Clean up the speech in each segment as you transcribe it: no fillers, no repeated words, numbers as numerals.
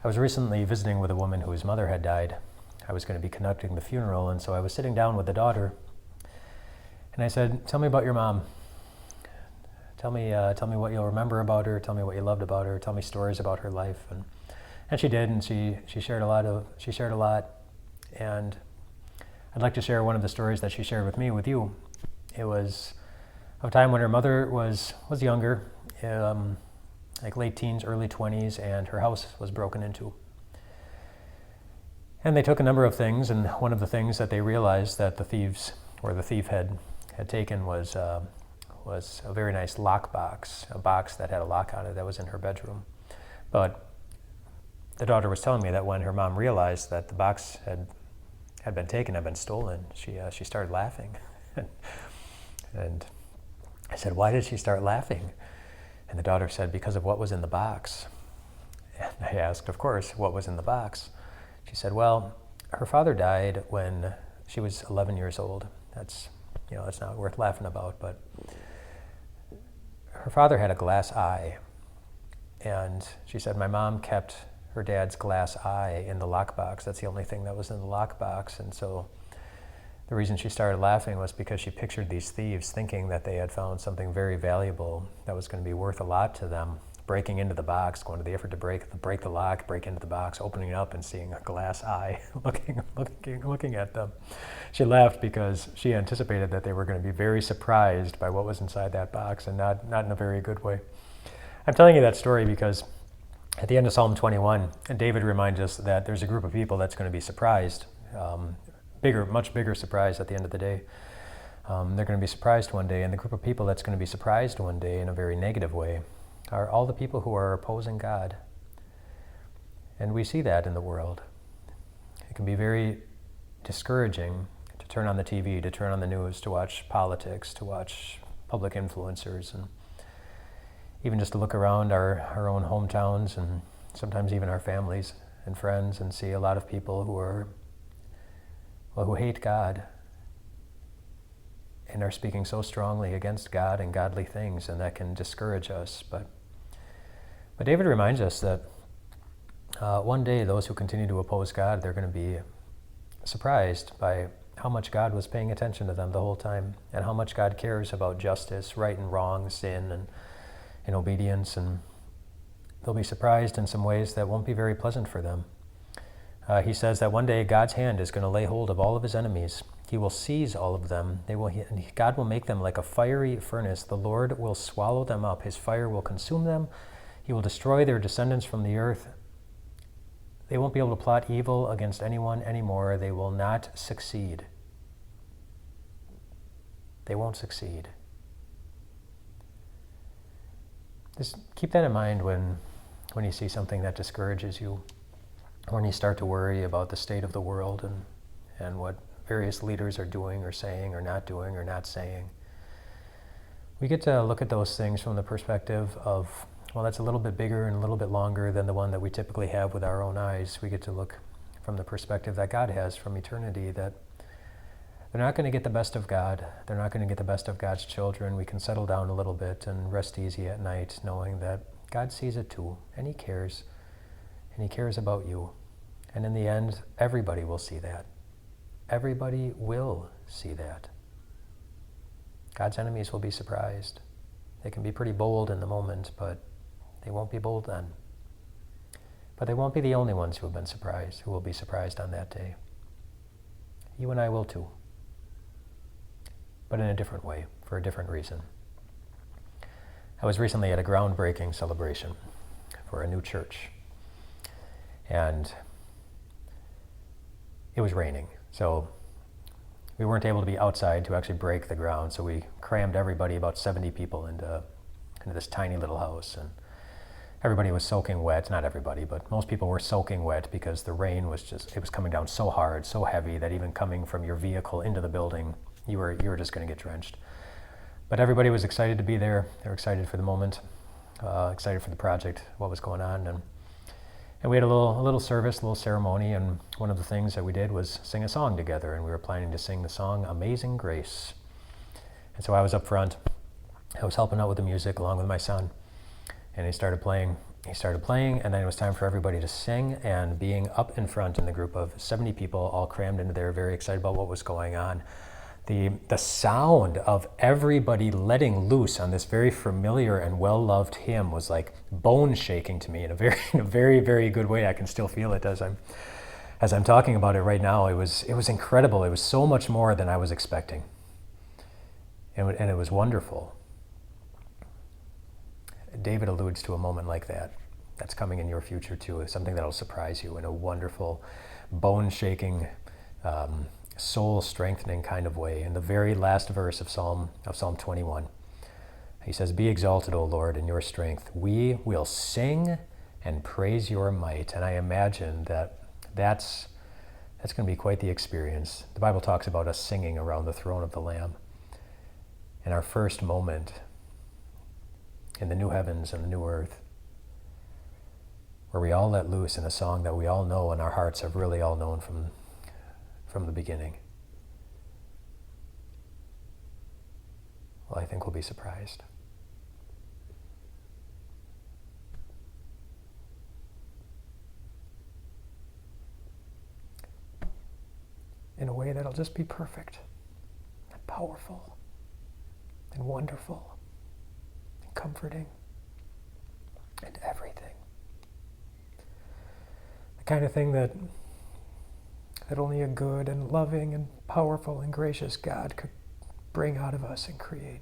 I was recently visiting with a woman whose mother had died. I was going to be conducting the funeral, and so I was sitting down with the daughter, and I said, "Tell me about your mom. Tell me what you'll remember about her. Tell me what you loved about her. Tell me stories about her life." And she did, and she shared a lot. And I'd like to share one of the stories that she shared with me with you. It was of a time when her mother was younger, like late teens, early 20s, and her house was broken into. And they took a number of things, and one of the things that they realized that the thief had taken was a very nice lock box, a box that had a lock on it that was in her bedroom. But the daughter was telling me that when her mom realized that the box had been taken, had been stolen, she started laughing. And I said, "Why did she start laughing?" And the daughter said, "Because of what was in the box." And I asked, of course, what was in the box? She said, "Well, her father died when she was 11 years old. That's not worth laughing about, but her father had a glass eye." And she said, "My mom kept her dad's glass eye in the lockbox. That's the only thing that was in the lockbox." And so the reason she started laughing was because she pictured these thieves thinking that they had found something very valuable that was going to be worth a lot to them, breaking into the box, going to the effort to break the lock, break into the box, opening it up and seeing a glass eye looking at them. She laughed because she anticipated that they were going to be very surprised by what was inside that box, and not in a very good way. I'm telling you that story because at the end of Psalm 21, David reminds us that there's a group of people that's going to be surprised, much bigger surprise at the end of the day. They're going to be surprised one day, and the group of people that's going to be surprised one day in a very negative way are all the people who are opposing God. And we see that in the world. It can be very discouraging to turn on the TV, to turn on the news, to watch politics, to watch public influencers, and even just to look around our own hometowns and sometimes even our families and friends and see a lot of people who hate God and are speaking so strongly against God and godly things, and that can discourage us. But David reminds us that one day those who continue to oppose God, they're going to be surprised by how much God was paying attention to them the whole time, and how much God cares about justice, right and wrong, sin and obedience, and they'll be surprised in some ways that won't be very pleasant for them. He says that one day God's hand is going to lay hold of all of his enemies. He will seize all of them. God will make them like a fiery furnace. The Lord will swallow them up. His fire will consume them. He will destroy their descendants from the earth. They won't be able to plot evil against anyone anymore. They will not succeed. They won't succeed. Just keep that in mind when you see something that discourages you, when you start to worry about the state of the world and what various leaders are doing or saying or not doing or not saying. We get to look at those things from the perspective of, well, that's a little bit bigger and a little bit longer than the one that we typically have with our own eyes. We get to look from the perspective that God has from eternity, that they're not going to get the best of God. They're not going to get the best of God's children. We can settle down a little bit and rest easy at night knowing that God sees it too, and he cares. And he cares about you. And in the end, everybody will see that. Everybody will see that. God's enemies will be surprised. They can be pretty bold in the moment, but they won't be bold then. But they won't be the only ones who will be surprised on that day. You and I will too. But in a different way, for a different reason. I was recently at a groundbreaking celebration for a new church. And it was raining, so we weren't able to be outside to actually break the ground, so we crammed everybody, about 70 people, into this tiny little house, and everybody was soaking wet. Not everybody, but most people were soaking wet because the rain was it was coming down so hard, so heavy, that even coming from your vehicle into the building, you were just going to get drenched. But everybody was excited to be there. They were excited for the moment, excited for the project, what was going on, and we had a little service, a little ceremony, and one of the things that we did was sing a song together, and we were planning to sing the song Amazing Grace. And so I was up front. I was helping out with the music along with my son, and he started playing he started playing, and then it was time for everybody to sing, and being up in front in the group of 70 people all crammed into there, very excited about what was going on. The sound of everybody letting loose on this very familiar and well-loved hymn was like bone shaking to me in a very, very good way. I can still feel it as I'm talking about it right now. It was incredible. It was so much more than I was expecting. And it was wonderful. David alludes to a moment like that. That's coming in your future too. Something that'll surprise you in a wonderful, bone-shaking, soul-strengthening kind of way. In the very last verse of Psalm 21, he says, "Be exalted, O Lord, in your strength. We will sing and praise your might." And I imagine that's going to be quite the experience. The Bible talks about us singing around the throne of the Lamb. In our first moment in the new heavens and the new earth, where we all let loose in a song that we all know and our hearts have really all known from the beginning. Well, I think we'll be surprised. In a way that'll just be perfect and powerful and wonderful and comforting and everything. The kind of thing that only a good and loving and powerful and gracious God could bring out of us and create.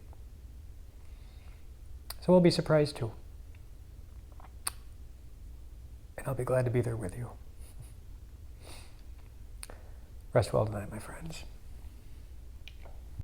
So we'll be surprised too. And I'll be glad to be there with you. Rest well tonight, my friends.